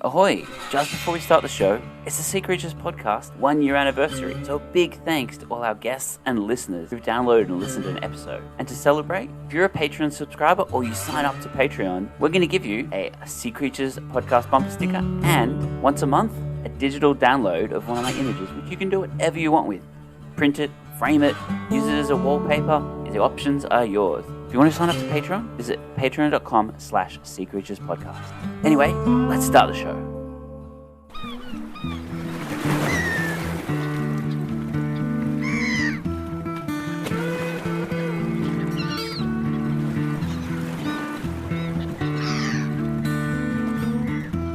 Ahoy! Just before we start the show, it's the Sea Creatures podcast 1 year anniversary. So big thanks to all our guests and listeners who've downloaded and listened to an episode. And to celebrate, if you're a Patreon subscriber or you sign up to Patreon, we're going to give you a Sea Creatures podcast bumper sticker and once a month, a digital download of one of my images, which you can do whatever you want with. Print it, frame it, use it as a wallpaper. The options are yours. If you want to sign up to Patreon, visit patreon.com/SeaCreaturesPodcast. Anyway, let's start the show.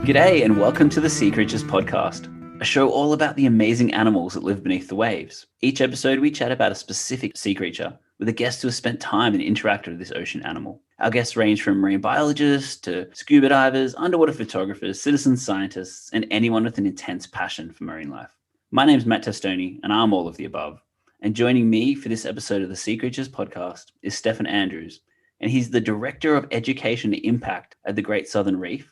G'day and welcome to the Sea Creatures Podcast, a show all about the amazing animals that live beneath the waves. Each episode we chat about a specific sea creature with a guest who has spent time and interacted with this ocean animal. Our guests range from marine biologists to scuba divers, underwater photographers, citizen scientists, and anyone with an intense passion for marine life. My name's Matt Testoni, and I'm all of the above. And joining me for this episode of the Sea Creatures Podcast is Stefan Andrews, and he's the Director of Education and Impact at the Great Southern Reef,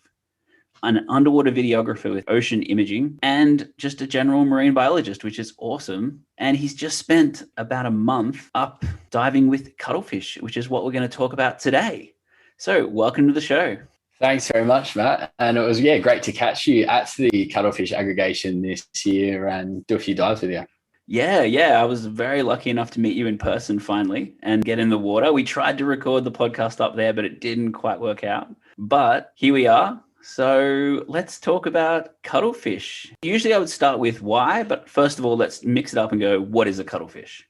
an underwater videographer with ocean imaging, and just a general marine biologist, which is awesome. And he's just spent about a month up diving with cuttlefish, which is what we're going to talk about today. So welcome to the show. Thanks very much, Matt. And it was, great to catch you at the cuttlefish aggregation this year and do a few dives with you. Yeah. I was very lucky enough to meet you in person finally and get in the water. We tried to record the podcast up there, but it didn't quite work out. But here we are. So let's talk about cuttlefish. Usually I would start with why, but first of all, let's mix it up and go, what is a cuttlefish?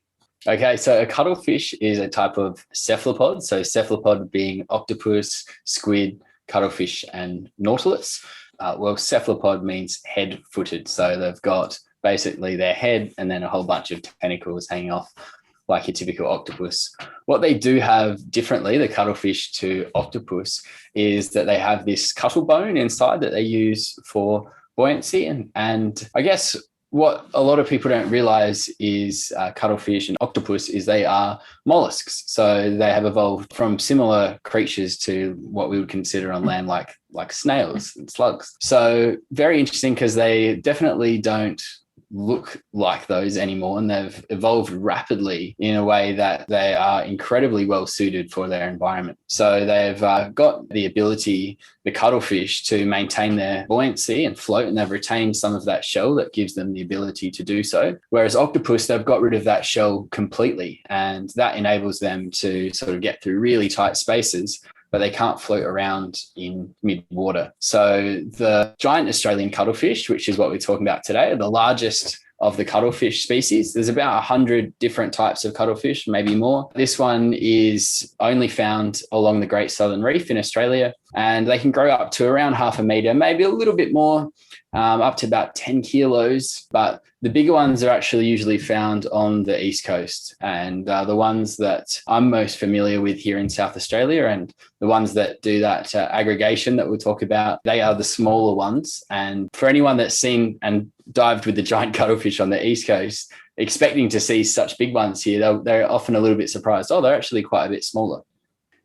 Okay, so a cuttlefish is a type of cephalopod. So cephalopod being octopus, squid, cuttlefish, and nautilus. Cephalopod means head-footed. So they've got basically their head and then a whole bunch of tentacles hanging off like your typical octopus. What they do have differently, the cuttlefish to octopus, is that they have this cuttle bone inside that they use for buoyancy. And I guess what a lot of people don't realize is cuttlefish and octopus is they are mollusks. So they have evolved from similar creatures to what we would consider on land like snails and slugs. So very interesting because they definitely don't look like those anymore, and they've evolved rapidly in a way that they are incredibly well suited for their environment. So they've got the ability, the cuttlefish, to maintain their buoyancy and float, and they've retained some of that shell that gives them the ability to do so. Whereas octopus, they've got rid of that shell completely, and that enables them to sort of get through really tight spaces, but they can't float around in mid-water. So the giant Australian cuttlefish, which is what we're talking about today, are the largest of the cuttlefish species. There's about 100 different types of cuttlefish, maybe more. This one is only found along the Great Southern Reef in Australia, and they can grow up to around 0.5 metre, maybe a little bit more, up to about 10 kilos. But the bigger ones are actually usually found on the East Coast. And the ones that I'm most familiar with here in South Australia, and the ones that do that aggregation that we'll talk about, they are the smaller ones. And for anyone that's seen and dived with the giant cuttlefish on the East Coast, expecting to see such big ones here, they're often a little bit surprised. Oh, they're actually quite a bit smaller.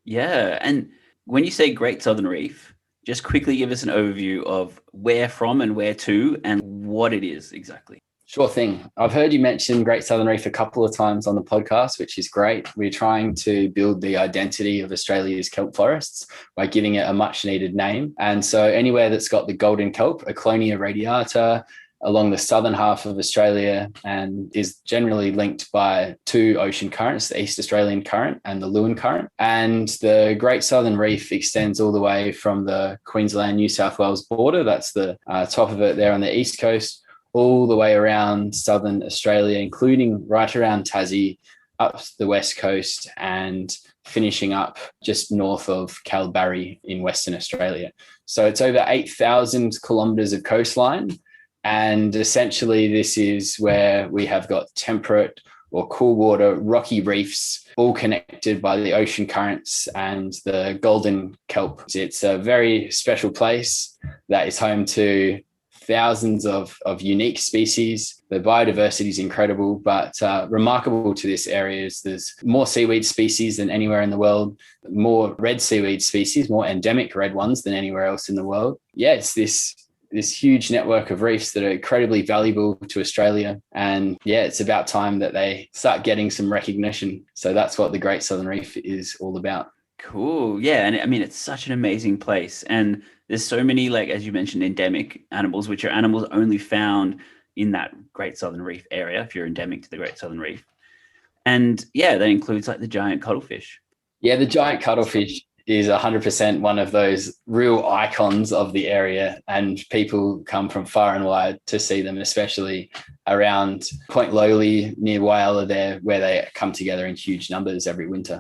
Yeah. And when you say Great Southern Reef, just quickly give us an overview of where from and where to and what it is exactly. Sure thing. I've heard you mention Great Southern Reef a couple of times on the podcast, which is great. We're trying to build the identity of Australia's kelp forests by giving it a much needed name. And so anywhere that's got the golden kelp, Aclonia radiata, along the southern half of Australia, and is generally linked by two ocean currents, the East Australian Current and the Lewin Current. And the Great Southern Reef extends all the way from the Queensland-New South Wales border. That's the top of it there on the east coast, all the way around southern Australia, including right around Tassie, up the west coast, and finishing up just north of Kalbarri in Western Australia. So it's over 8,000 kilometres of coastline. And essentially, this is where we have got temperate or cool water, rocky reefs, all connected by the ocean currents and the golden kelp. It's a very special place that is home to thousands of unique species. The biodiversity is incredible, but remarkable to this area is there's more seaweed species than anywhere in the world, more red seaweed species, more endemic red ones than anywhere else in the world. Yeah, it's this this huge network of reefs that are incredibly valuable to Australia. And yeah, it's about time that they start getting some recognition. So that's what the Great Southern Reef is all about. Cool. Yeah. And I mean, it's such an amazing place. And there's so many, like, as you mentioned, endemic animals, which are animals only found in that Great Southern Reef area, if you're endemic to the Great Southern Reef. And yeah, that includes like the giant cuttlefish. Yeah, the giant cuttlefish is 100% one of those real icons of the area, and people come from far and wide to see them, especially around Point Lowly near Whyalla there, where they come together in huge numbers every winter.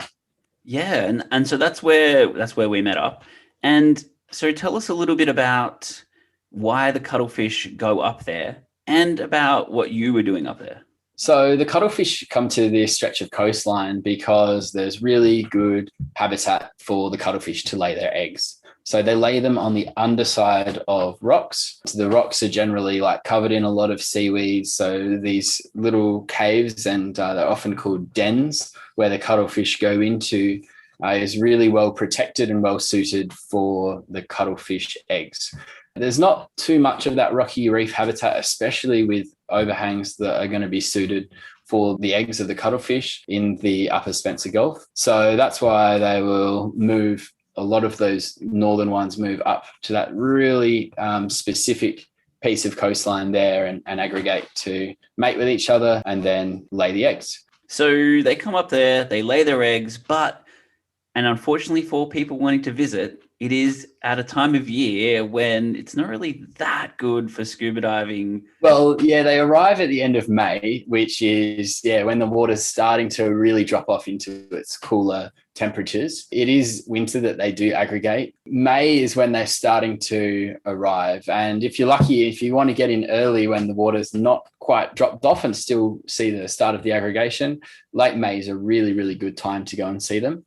Yeah, and so that's where we met up. And so tell us a little bit about why the cuttlefish go up there and about what you were doing up there. So the cuttlefish come to this stretch of coastline because there's really good habitat for the cuttlefish to lay their eggs. So they lay them on the underside of rocks. So the rocks are generally like covered in a lot of seaweed. So these little caves, and they're often called dens, where the cuttlefish go into, is really well protected and well suited for the cuttlefish eggs. There's not too much of that rocky reef habitat, especially with overhangs that are going to be suited for the eggs of the cuttlefish in the upper Spencer Gulf. So that's why they will move, a lot of those northern ones move up to that really specific piece of coastline there and aggregate to mate with each other and then lay the eggs. So they come up there, they lay their eggs, and unfortunately for people wanting to visit, it is at a time of year when it's not really that good for scuba diving. Well, yeah, they arrive at the end of May, which is, when the water's starting to really drop off into its cooler temperatures. It is winter that they do aggregate. May is when they're starting to arrive. And if you're lucky, if you want to get in early when the water's not quite dropped off and still see the start of the aggregation, late May is a really, really good time to go and see them.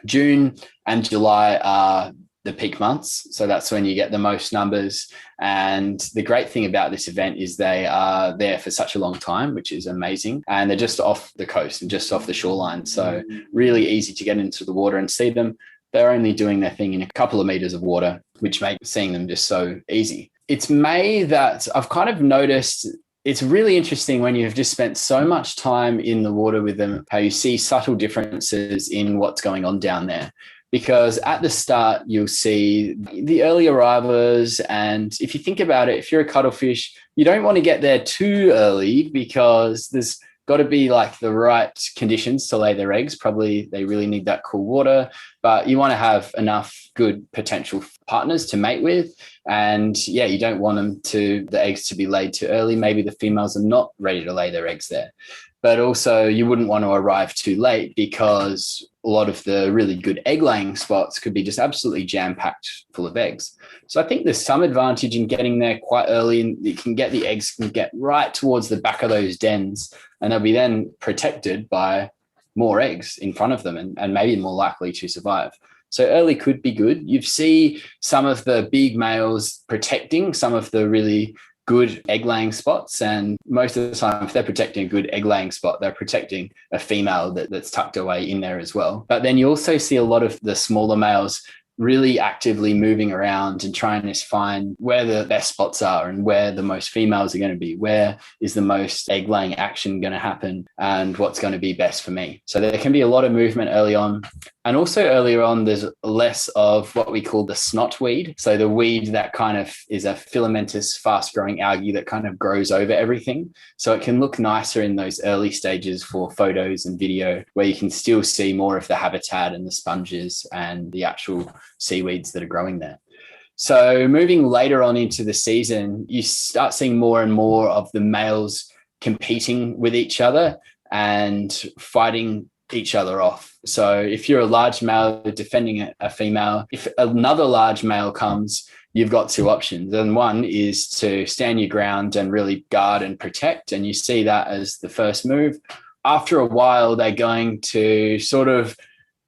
June and July are the peak months. So that's when you get the most numbers. And the great thing about this event is they are there for such a long time, which is amazing. And they're just off the coast and just off the shoreline. So really easy to get into the water and see them. They're only doing their thing in a couple of meters of water, which makes seeing them just so easy. It's May that I've kind of noticed. It's really interesting when you've just spent so much time in the water with them, how you see subtle differences in what's going on down there. Because at the start, you'll see the early arrivals. And if you think about it, if you're a cuttlefish, you don't want to get there too early because there's got to be like the right conditions to lay their eggs. Probably they really need that cool water, but you want to have enough good potential partners to mate with. And you don't want the eggs to be laid too early. Maybe the females are not ready to lay their eggs there. But also you wouldn't want to arrive too late because a lot of the really good egg laying spots could be just absolutely jam-packed full of eggs. So I think there's some advantage in getting there quite early, and you can get the eggs can get right towards the back of those dens, and they'll be then protected by more eggs in front of them and maybe more likely to survive. So early could be good. You see some of the big males protecting some of the really good egg laying spots, and most of the time if they're protecting a good egg laying spot, they're protecting a female that's tucked away in there as well. But then you also see a lot of the smaller males really actively moving around and trying to find where the best spots are and where the most females are going to be, where is the most egg laying action going to happen, and what's going to be best for me. So there can be a lot of movement early on. And also earlier on, there's less of what we call the snotweed. So the weed that kind of is a filamentous, fast-growing algae that kind of grows over everything. So it can look nicer in those early stages for photos and video, where you can still see more of the habitat and the sponges and the actual seaweeds that are growing there. So moving later on into the season, you start seeing more and more of the males competing with each other and fighting each other off. So if you're a large male defending a female, if another large male comes, you've got two options. And one is to stand your ground and really guard and protect. And you see that as the first move. After a while, they're going to sort of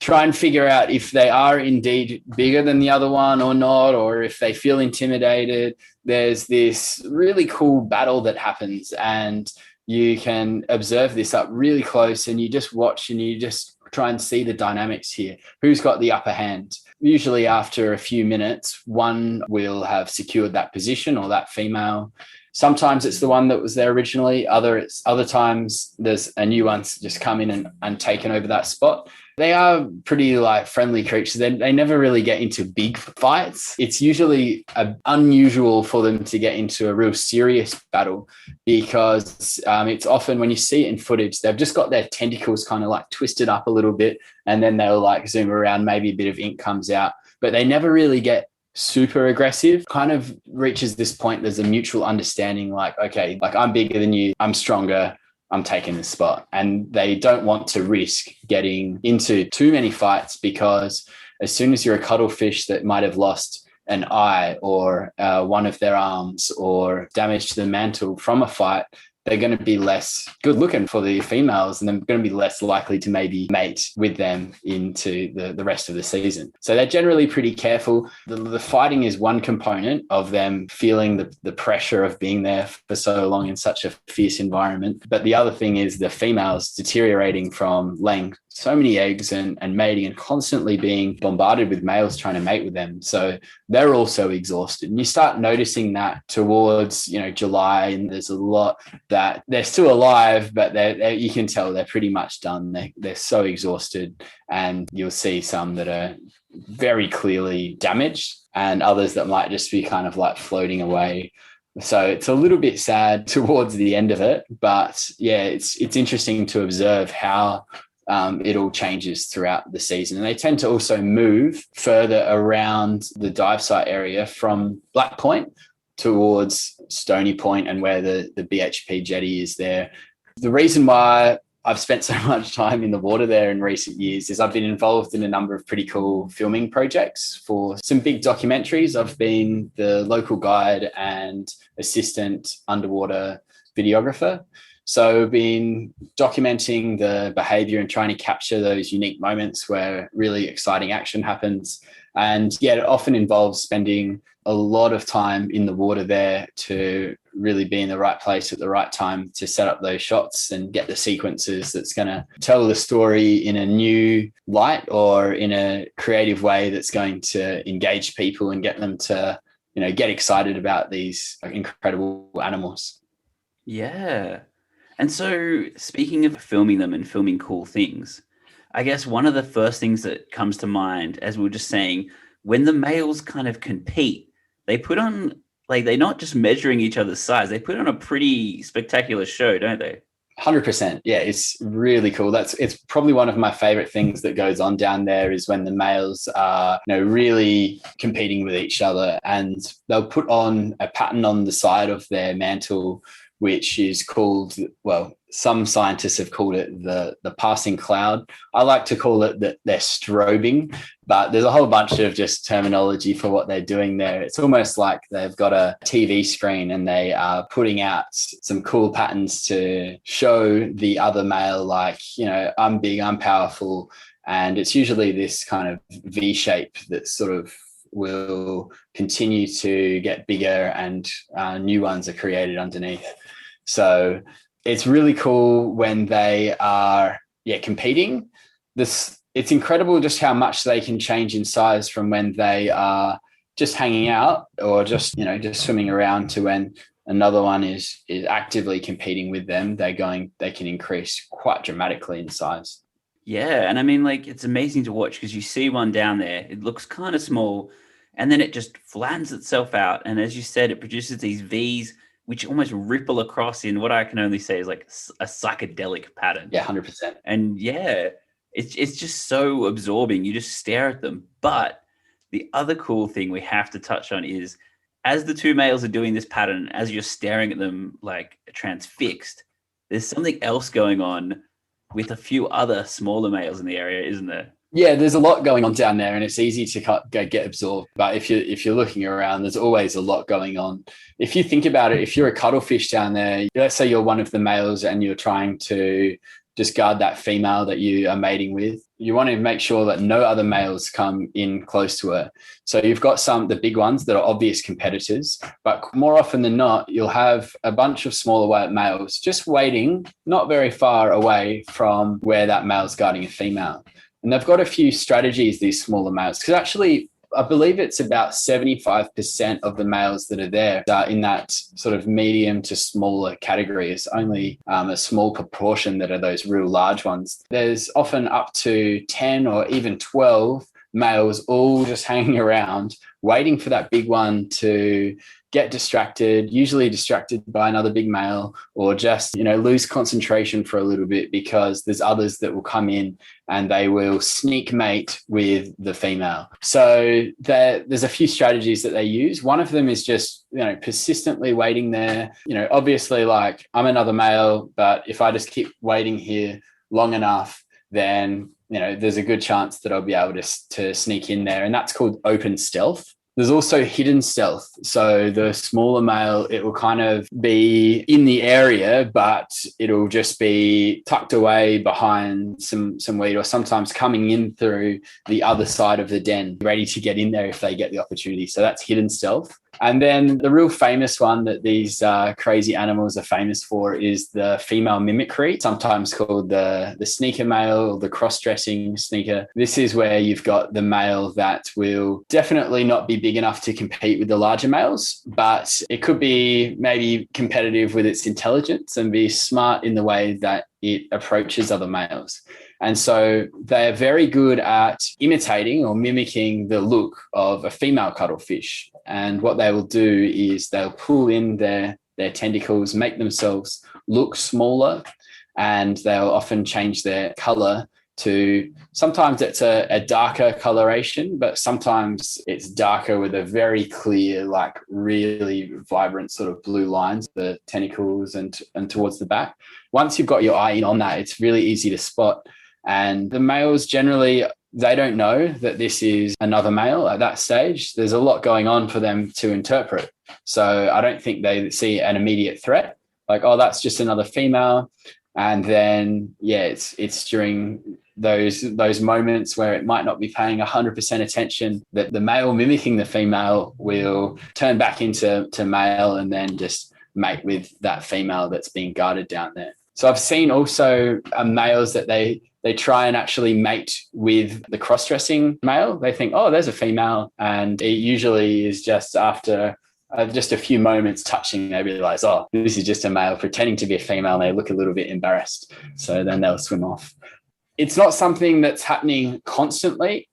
try and figure out if they are indeed bigger than the other one or not, or if they feel intimidated. There's this really cool battle that happens, and you can observe this up really close, and you just watch and you just try and see the dynamics here. Who's got the upper hand? Usually after a few minutes, one will have secured that position or that female. Sometimes it's the one that was there originally. Other times there's a new one just come in and taken over that spot. They are pretty like friendly creatures. They never really get into big fights. It's usually unusual for them to get into a real serious battle because it's often when you see it in footage, they've just got their tentacles kind of like twisted up a little bit and then they'll like zoom around, maybe a bit of ink comes out, but they never really get super aggressive. Kind of reaches this point, there's a mutual understanding like, okay, like I'm bigger than you, I'm stronger, I'm taking this spot. And they don't want to risk getting into too many fights because as soon as you're a cuttlefish that might have lost an eye or one of their arms or damage to the mantle from a fight, they're going to be less good looking for the females and they're going to be less likely to maybe mate with them into the rest of the season. So they're generally pretty careful. The fighting is one component of them feeling the pressure of being there for so long in such a fierce environment. But the other thing is the females deteriorating from laying so many eggs and mating and constantly being bombarded with males trying to mate with them. So they're also exhausted. And you start noticing that towards, July, and there's a lot that they're still alive, but you can tell they're pretty much done. They're so exhausted, and you'll see some that are very clearly damaged and others that might just be kind of like floating away. So it's a little bit sad towards the end of it, but yeah, it's interesting to observe how it all changes throughout the season. And they tend to also move further around the dive site area from Black Point towards Stony Point and where the BHP jetty is there. The reason why I've spent so much time in the water there in recent years is I've been involved in a number of pretty cool filming projects for some big documentaries. I've been the local guide and assistant underwater videographer. So I've been documenting the behavior and trying to capture those unique moments where really exciting action happens. And yeah, it often involves spending a lot of time in the water there to really be in the right place at the right time to set up those shots and get the sequences that's going to tell the story in a new light or in a creative way that's going to engage people and get them to, get excited about these incredible animals. Yeah. And so speaking of filming them and filming cool things, I guess one of the first things that comes to mind, as we were just saying, when the males kind of compete, they put on, like, they're not just measuring each other's size, they put on a pretty spectacular show, don't they? 100%. Yeah, it's really cool. It's probably one of my favorite things that goes on down there is when the males are, really competing with each other, and they'll put on a pattern on the side of their mantle, which is called, well, some scientists have called it the passing cloud. I like to call it that they're strobing, but there's a whole bunch of just terminology for what they're doing there. It's almost like they've got a TV screen and they are putting out some cool patterns to show the other male, like, I'm big, I'm powerful. And it's usually this kind of V shape that sort of will continue to get bigger and new ones are created underneath. So it's really cool when they are competing. It's incredible just how much they can change in size from when they are just hanging out or just swimming around to when another one is actively competing with them. They can increase quite dramatically in size. Yeah, and I mean, like, it's amazing to watch because you see one down there, it looks kind of small, and then it just flattens itself out. And as you said, it produces these Vs, which almost ripple across in what I can only say is like a psychedelic pattern. Yeah, 100%. And yeah, it's just so absorbing. You just stare at them. But the other cool thing we have to touch on is as the two males are doing this pattern, as you're staring at them like transfixed, there's something else going on with a few other smaller males in the area, isn't there? Yeah, there's a lot going on down there and it's easy to get absorbed. But if you're looking around, there's always a lot going on. If you think about it, if you're a cuttlefish down there, let's say you're one of the males and you're trying to just guard that female that you are mating with, you want to make sure that no other males come in close to her. So you've got the big ones that are obvious competitors, but more often than not, you'll have a bunch of smaller white males just waiting not very far away from where that male's guarding a female. And they've got a few strategies, these smaller males, because actually I believe it's about 75% of the males that are there are in that sort of medium to smaller category. It's only a small proportion that are those real large ones. There's often up to 10 or even 12 males all just hanging around waiting for that big one to get distracted, usually distracted by another big male, or just, lose concentration for a little bit because there's others that will come in and they will sneak mate with the female. So there's a few strategies that they use. One of them is just, persistently waiting there. Obviously, like, I'm another male, but if I just keep waiting here long enough, then, there's a good chance that I'll be able to sneak in there. And that's called open stealth. There's also hidden stealth. So the smaller male, it will kind of be in the area, but it'll just be tucked away behind some weed, or sometimes coming in through the other side of the den, ready to get in there if they get the opportunity. So that's hidden stealth. And then the real famous one that these crazy animals are famous for is the female mimicry, sometimes called the sneaker male or the cross-dressing sneaker. This is where you've got the male that will definitely not be big enough to compete with the larger males, but it could be maybe competitive with its intelligence and be smart in the way that it approaches other males. And so they're very good at imitating or mimicking the look of a female cuttlefish. And what they will do is they'll pull in their tentacles, make themselves look smaller, and they'll often change their color to, sometimes it's a darker coloration, but sometimes it's darker with a very clear, like really vibrant sort of blue lines, the tentacles and towards the back. Once you've got your eye in on that, it's really easy to spot. And the males generally, they don't know that this is another male at that stage. There's a lot going on for them to interpret. So I don't think they see an immediate threat, like, oh, that's just another female. And then, it's during those moments where it might not be paying 100% attention that the male mimicking the female will turn back into male and then just mate with that female that's being guarded down there. So I've seen also males that they try and actually mate with the cross-dressing male. They think, oh, there's a female. And it usually is just after just a few moments touching, they realize, oh, this is just a male pretending to be a female. And they look a little bit embarrassed. So then they'll swim off. It's not something that's happening constantly.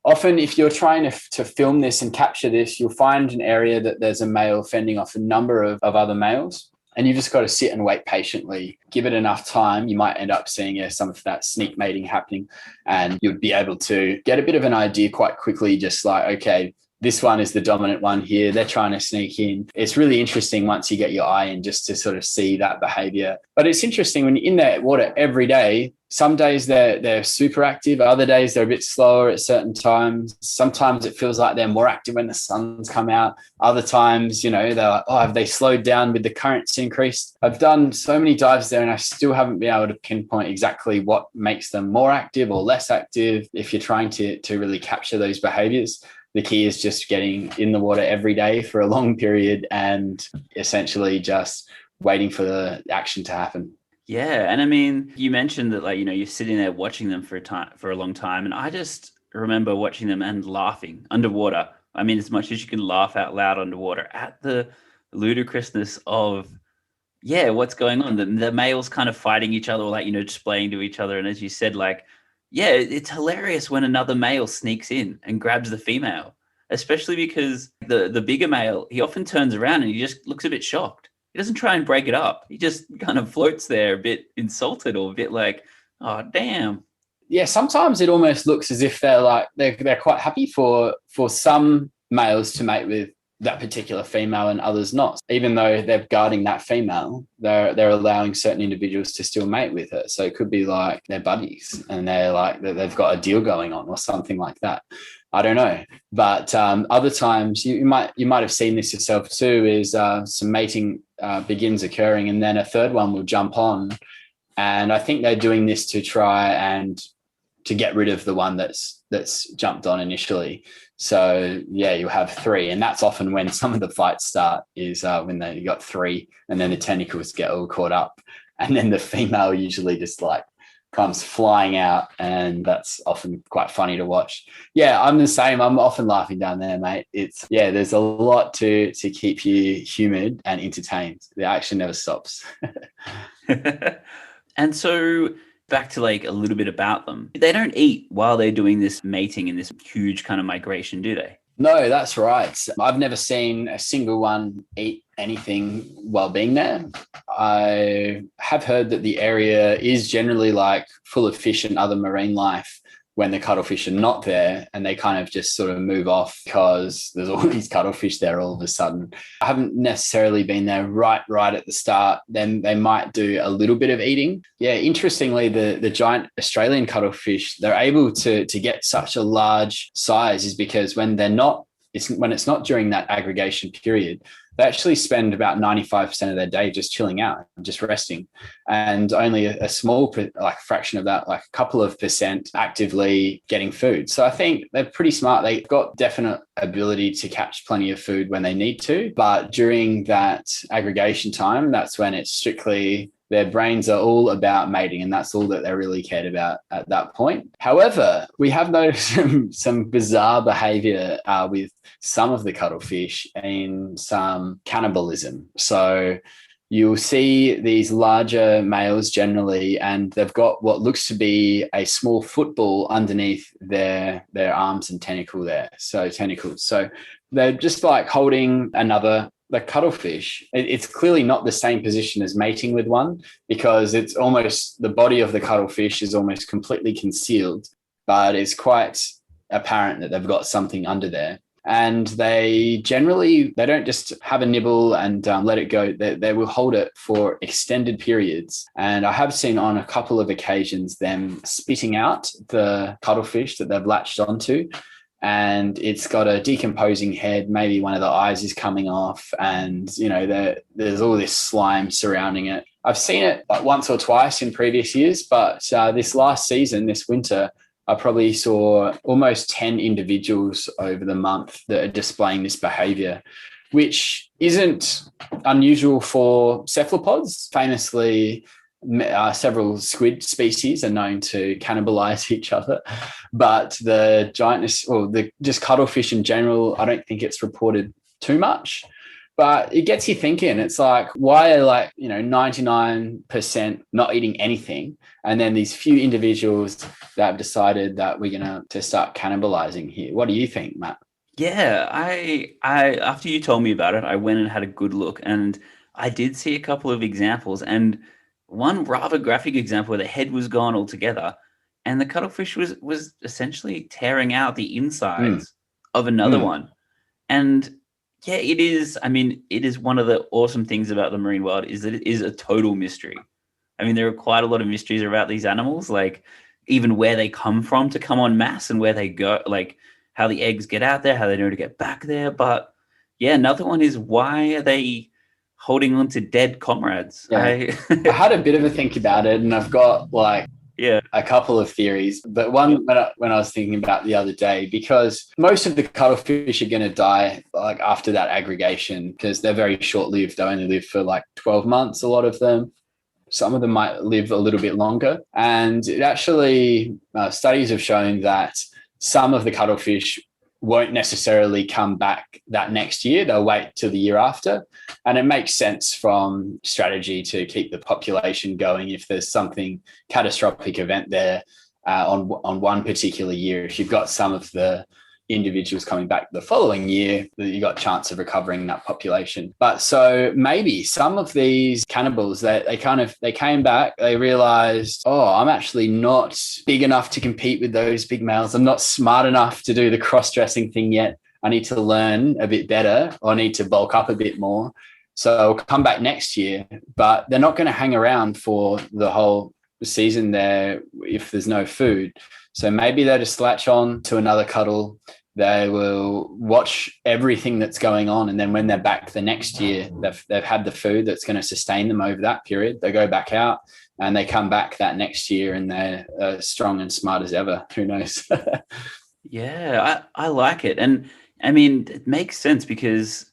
Often, if you're trying to film this and capture this, you'll find an area that there's a male fending off a number of other males. And you've just got to sit and wait patiently. Give it enough time. You might end up seeing some of that sneak mating happening, and you'd be able to get a bit of an idea quite quickly, just like, okay, this one is the dominant one here. They're trying to sneak in. It's really interesting once you get your eye in just to sort of see that behavior. But it's interesting when you're in that water every day. Some days they're super active. Other days they're a bit slower at certain times. Sometimes it feels like they're more active when the sun's come out. Other times, they're like, oh, have they slowed down with the currents increased? I've done so many dives there and I still haven't been able to pinpoint exactly what makes them more active or less active if you're trying to really capture those behaviors. The key is just getting in the water every day for a long period and essentially just waiting for the action to happen. Yeah. And I mean, you mentioned that, like, you're sitting there watching them for a long time. And I just remember watching them and laughing underwater. I mean, as much as you can laugh out loud underwater at the ludicrousness of, what's going on. The males kind of fighting each other, or like, just playing to each other. And as you said, like, it's hilarious when another male sneaks in and grabs the female, especially because the bigger male, he often turns around and he just looks a bit shocked. He doesn't try and break it up. He just kind of floats there a bit insulted or a bit like, oh, damn. Yeah, sometimes it almost looks as if they're quite happy for some males to mate with that particular female and others not. Even though they're guarding that female, they're allowing certain individuals to still mate with her. So it could be like they're buddies and they're like they've got a deal going on or something like that. I don't know. But other times you might have seen this yourself too, is some mating begins occurring and then a third one will jump on. And I think they're doing this to try and to get rid of the one that's jumped on initially. So you have three, and that's often when some of the fights start, is when you got three and then the tentacles get all caught up, and then the female usually just like comes flying out, and that's often quite funny to watch. Yeah, I'm the same. I'm often laughing down there, mate. There's a lot to keep you humid and entertained. The action never stops. And so back to like a little bit about them. They don't eat while they're doing this mating and this huge kind of migration, do they? No, that's right. I've never seen a single one eat anything while being there. I have heard that the area is generally like full of fish and other marine life when the cuttlefish are not there, and they kind of just sort of move off because there's all these cuttlefish there all of a sudden. I haven't necessarily been there right at the start. Then they might do a little bit of eating. Yeah, interestingly, the giant Australian cuttlefish, they're able to get such a large size is because when it's not during that aggregation period, they actually spend about 95% of their day just chilling out, just resting, and only a small fraction of that, like a couple of percent, actively getting food. So I think they're pretty smart. They've got definite ability to catch plenty of food when they need to, but during that aggregation time, that's when it's strictly their brains are all about mating, and that's all that they really cared about at that point. However, we have noticed some bizarre behavior with some of the cuttlefish and some cannibalism. So you'll see these larger males generally, and they've got what looks to be a small football underneath their arms and tentacles. So they're just like holding the cuttlefish. It's clearly not the same position as mating with one, because it's almost the body of the cuttlefish is almost completely concealed, but it's quite apparent that they've got something under there. And they don't just have a nibble and let it go. They will hold it for extended periods. And I have seen on a couple of occasions them spitting out the cuttlefish that they've latched onto. And it's got a decomposing head. Maybe one of the eyes is coming off, and there's all this slime surrounding it. I've seen it like once or twice in previous years, but this last season, this winter, I probably saw almost 10 individuals over the month that are displaying this behavior, which isn't unusual for cephalopods. Famously, several squid species are known to cannibalize each other, but the giantness, or the just cuttlefish in general, I don't think it's reported too much. But it gets you thinking. It's like, why are 99% not eating anything, and then these few individuals that have decided that we're going to start cannibalizing here? What do you think, Matt? Yeah, I after you told me about it, I went and had a good look, and I did see a couple of examples, and one rather graphic example where the head was gone altogether, and the cuttlefish was essentially tearing out the insides of another one. And yeah, it is. I mean, it is one of the awesome things about the marine world is that it is a total mystery. I mean, there are quite a lot of mysteries about these animals, like even where they come from to come en masse and where they go, like how the eggs get out there, how they know to get back there. But yeah, another one is, why are they holding on to dead comrades? Yeah. I had a bit of a think about it, and I've got a couple of theories, but one when I was thinking about the other day, because most of the cuttlefish are going to die like after that aggregation, because they're very short-lived. They only live for like 12 months, a lot of them. Some of them might live a little bit longer. And it actually, studies have shown that some of the cuttlefish won't necessarily come back that next year. They'll wait till the year after. And it makes sense from strategy to keep the population going if there's something catastrophic event there on one particular year. If you've got some of the individuals coming back the following year, you got a chance of recovering that population. But so maybe some of these cannibals, they came back, they realized, I'm actually not big enough to compete with those big males. I'm not smart enough to do the cross-dressing thing yet. I need to learn a bit better, or I need to bulk up a bit more. So I'll come back next year, but they're not going to hang around for the whole season there if there's no food. So maybe they'll just latch on to another cuddle. They will watch everything that's going on. And then when they're back the next year, they've had the food that's going to sustain them over that period. They go back out and they come back that next year, and they're strong and smart as ever. Who knows? Yeah, I like it. And I mean, it makes sense because,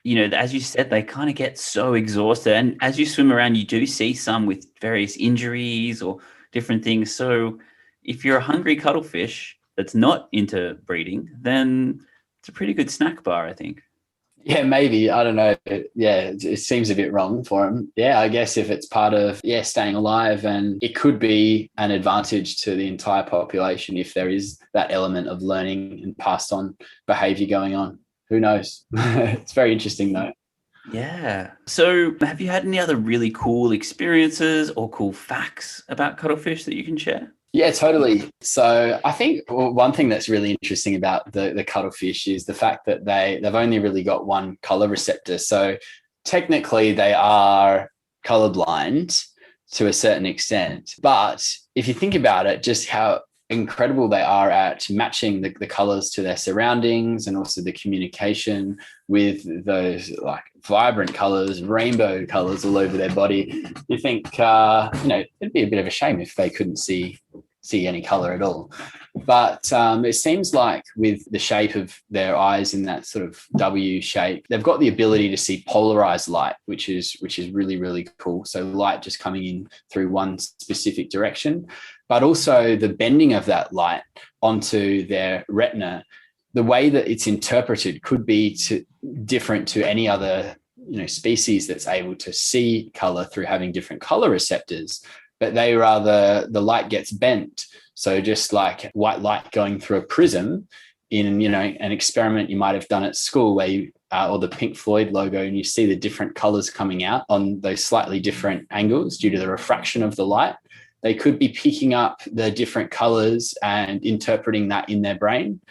as you said, they kind of get so exhausted. And as you swim around, you do see some with various injuries or different things. So if you're a hungry cuttlefish that's not into breeding, then it's a pretty good snack bar, I think. Yeah, maybe. I don't know. Yeah, it seems a bit wrong for him. Yeah, I guess if it's part of, staying alive, and it could be an advantage to the entire population if there is that element of learning and passed on behavior going on. Who knows? It's very interesting though. Yeah. So have you had any other really cool experiences or cool facts about cuttlefish that you can share? Yeah, totally. So I think one thing that's really interesting about the cuttlefish is the fact that they've only really got one color receptor. So technically they are colorblind to a certain extent. But if you think about it, just how incredible they are at matching the colors to their surroundings, and also the communication with those like vibrant colors, rainbow colors all over their body. You think, it'd be a bit of a shame if they couldn't see any color at all. But it seems like with the shape of their eyes in that sort of W shape, they've got the ability to see polarized light, which is really, really cool. So light just coming in through one specific direction, but also the bending of that light onto their retina. The way that it's interpreted could be different to any other species that's able to see color through having different color receptors. But the light gets bent. So just like white light going through a prism in, an experiment you might have done at school where you, or the Pink Floyd logo, and you see the different colors coming out on those slightly different angles due to the refraction of the light. They could be picking up the different colors and interpreting that in their brain.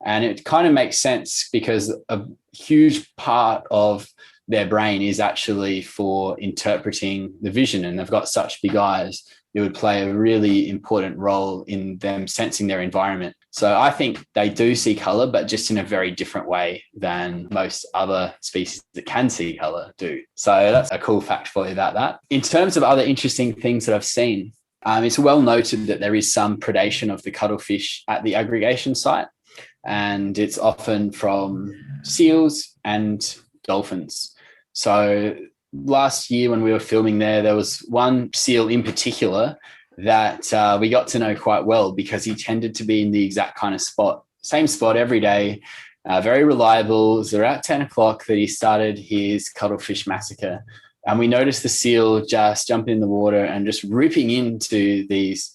And it kind of makes sense because a huge part of their brain is actually for interpreting the vision, and they've got such big eyes. It would play a really important role in them sensing their environment. So I think they do see color, but just in a very different way than most other species that can see color do. So that's a cool fact for you about that. In terms of other interesting things that I've seen, it's well noted that there is some predation of the cuttlefish at the aggregation site, and it's often from seals and dolphins. So last year when we were filming there was one seal in particular that we got to know quite well because he tended to be in the exact kind of same spot every day, very reliable. It was around 10 o'clock that he started his cuttlefish massacre. And we noticed the seal just jumping in the water and just ripping into these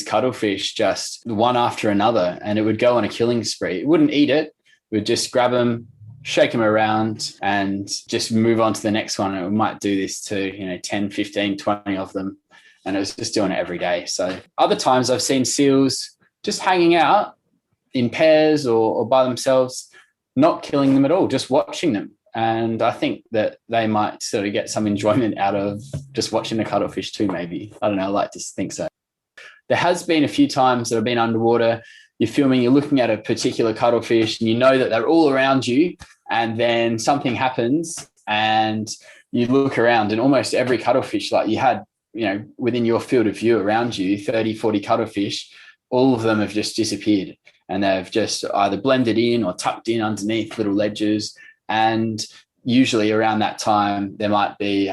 cuttlefish just one after another. And it would go on a killing spree. It wouldn't eat it. It would just grab them, shake them around, and just move on to the next one. And it might do this to, 10, 15, 20 of them. And it was just doing it every day. So other times I've seen seals just hanging out in pairs or by themselves, not killing them at all, just watching them. And I think that they might sort of get some enjoyment out of just watching the cuttlefish too, maybe. I don't know, I like to think so. There has been a few times that I've been underwater, you're filming, you're looking at a particular cuttlefish and you know that they're all around you, and then something happens and you look around and almost every cuttlefish, like you had, within your field of view around you, 30, 40 cuttlefish, all of them have just disappeared and they've just either blended in or tucked in underneath little ledges. And usually around that time, there might be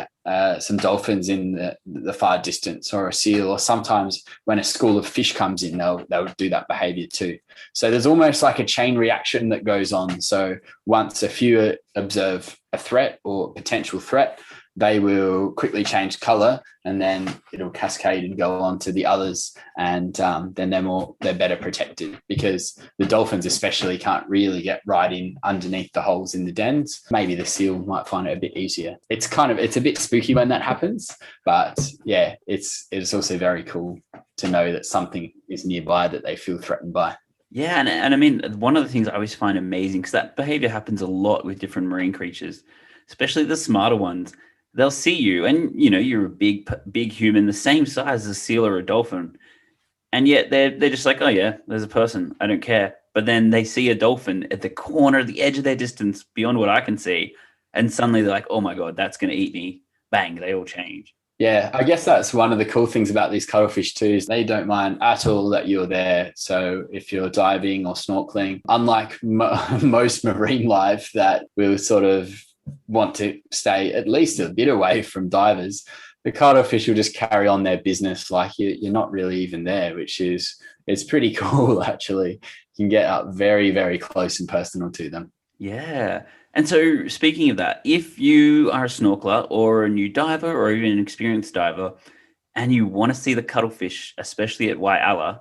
some dolphins in the far distance, or a seal, or sometimes when a school of fish comes in, they'll do that behavior too. So there's almost like a chain reaction that goes on. So once a few observe a threat or potential threat, they will quickly change color, and then it'll cascade and go on to the others. And then they're better protected, because the dolphins especially can't really get right in underneath the holes in the dens. Maybe the seal might find it a bit easier. It's a bit spooky when that happens, but yeah, it's also very cool to know that something is nearby that they feel threatened by. Yeah, and I mean, one of the things I always find amazing, because that behavior happens a lot with different marine creatures, especially the smarter ones. They'll see you and, you're a big human, the same size as a seal or a dolphin. And yet they're just like, oh yeah, there's a person, I don't care. But then they see a dolphin at the corner, the edge of their distance beyond what I can see. And suddenly they're like, oh my God, that's going to eat me. Bang, they all change. Yeah, I guess that's one of the cool things about these cuttlefish too, is they don't mind at all that you're there. So if you're diving or snorkeling, unlike most marine life that will sort of want to stay at least a bit away from divers, the cuttlefish will just carry on their business like you're not really even there, it's pretty cool actually. You can get up very, very close and personal to them. Yeah. And so speaking of that, if you are a snorkeler or a new diver or even an experienced diver and you want to see the cuttlefish, especially at Waiala,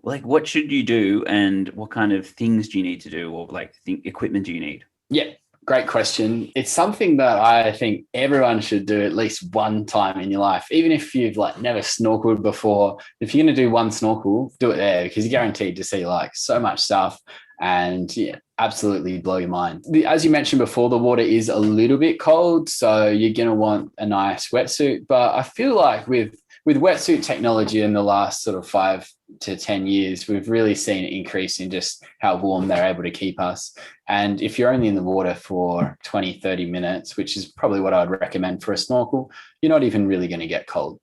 like what should you do and what kind of things do you need to do or like equipment do you need? Yeah, great question. It's something that I think everyone should do at least one time in your life. Even if you've like never snorkeled before, if you're going to do one snorkel, do it there because you're guaranteed to see like so much stuff and yeah, absolutely blow your mind. As you mentioned before, the water is a little bit cold, so you're going to want a nice wetsuit. But I feel like with wetsuit technology in the last sort of 5 to 10 years, we've really seen an increase in just how warm they're able to keep us. And if you're only in the water for 20, 30 minutes, which is probably what I'd recommend for a snorkel, you're not even really going to get cold.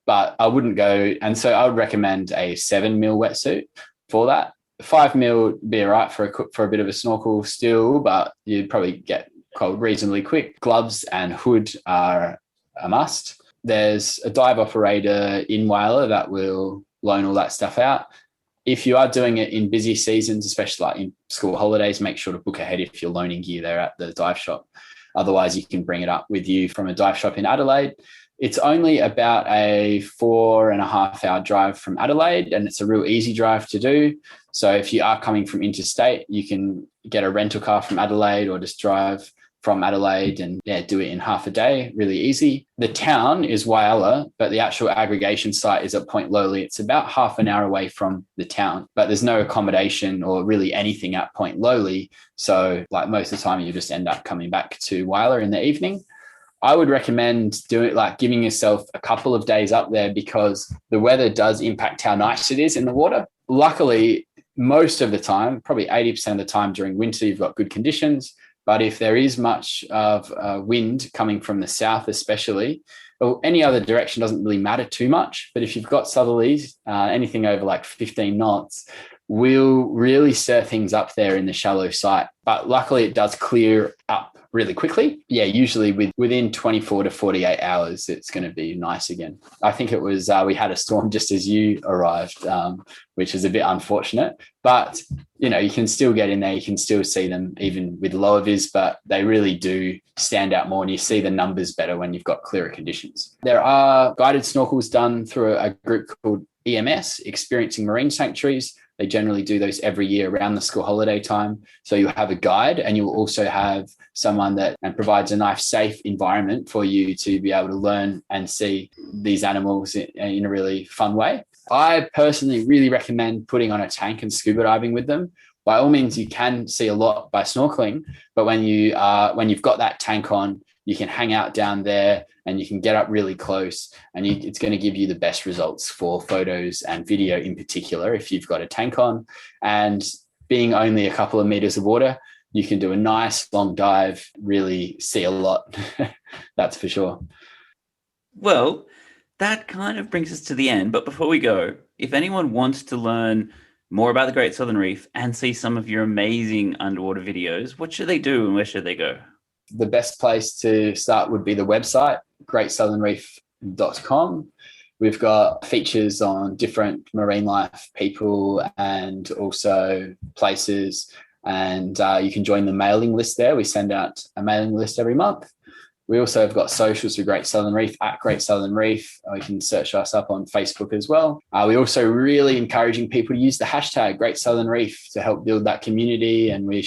But I wouldn't go. And so I would recommend a 7 mil wetsuit for that. 5 mil would be all right for a bit of a snorkel still, but you'd probably get cold reasonably quick. Gloves and hood are a must. There's a dive operator in Waiala that will loan all that stuff out. If you are doing it in busy seasons, especially like in school holidays, make sure to book ahead if you're loaning gear there at the dive shop. Otherwise, you can bring it up with you from a dive shop in Adelaide. It's only about a 4.5 hour drive from Adelaide, and it's a real easy drive to do. So if you are coming from interstate, you can get a rental car from Adelaide or just drive from Adelaide and do it in half a day, really easy. The town is Waiala, but the actual aggregation site is at Point Lowly. It's about half an hour away from the town, but there's no accommodation or really anything at Point Lowly. So like most of the time you just end up coming back to Waiala in the evening. I would recommend giving yourself a couple of days up there because the weather does impact how nice it is in the water. Luckily, most of the time, probably 80% of the time during winter, you've got good conditions. But if there is much of wind coming from the south, especially, or any other direction doesn't really matter too much. But if you've got southerlies, anything over like 15 knots, will really stir things up there in the shallow site. But luckily, it does clear up really quickly. Yeah, usually within 24 to 48 hours, it's going to be nice again. I think it was, we had a storm just as you arrived, which is a bit unfortunate. But, you can still get in there. You can still see them even with lower vis, but they really do stand out more and you see the numbers better when you've got clearer conditions. There are guided snorkels done through a group called EMS, Experiencing Marine Sanctuaries. They generally do those every year around the school holiday time. So you'll have a guide and you'll also have someone that provides a nice, safe environment for you to be able to learn and see these animals in a really fun way. I personally really recommend putting on a tank and scuba diving with them. By all means, you can see a lot by snorkeling, but when you've got that tank on, you can hang out down there and you can get up really close and it's going to give you the best results for photos and video in particular if you've got a tank on. And being only a couple of meters of water, you can do a nice long dive, really see a lot. That's for sure. Well, that kind of brings us to the end. But before we go, if anyone wants to learn more about the Great Southern Reef and see some of your amazing underwater videos, what should they do and where should they go? The best place to start would be the website, greatsouthernreef.com. We've got features on different marine life people and also places. And you can join the mailing list there. We send out a mailing list every month. We also have got socials for Great Southern Reef at Great Southern Reef. You can search us up on Facebook as well. We're also really encouraging people to use the hashtag Great Southern Reef to help build that community. And we're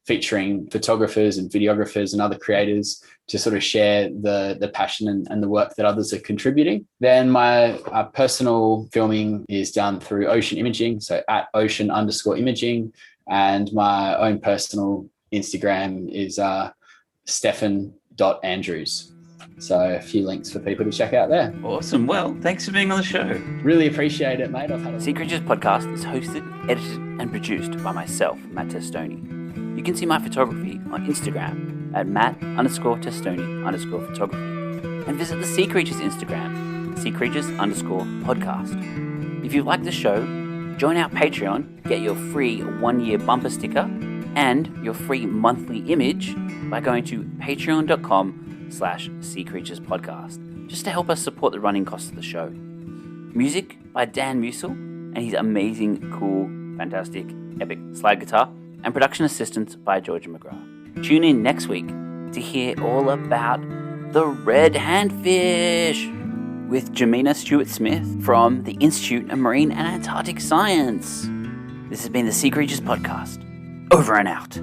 featuring photographers and videographers and other creators to sort of share the passion and the work that others are contributing. Then my personal filming is done through Ocean Imaging, so at ocean_imaging. And my own personal Instagram is Stefan.Andrews. So a few links for people to check out there. Awesome. Well, thanks for being on the show. Really appreciate it, mate. Sea Creatures Podcast is hosted, edited, and produced by myself, Matt Testoni. You can see my photography on Instagram at Matt_Testoni_photography and visit the Sea Creatures Instagram, SeaCreatures_podcast. If you like the show, join our Patreon, get your free 1-year bumper sticker and your free monthly image by going to patreon.com/SeaCreaturesPodcast. just to help us support the running costs of the show. Music by Dan Musil and his amazing, cool, fantastic, epic slide guitar, and production assistance by Georgia McGrath. Tune in next week to hear all about the red handfish with Jamina Stewart-Smith from the Institute of Marine and Antarctic Science. This has been the Sea Creatures Podcast. Over and out.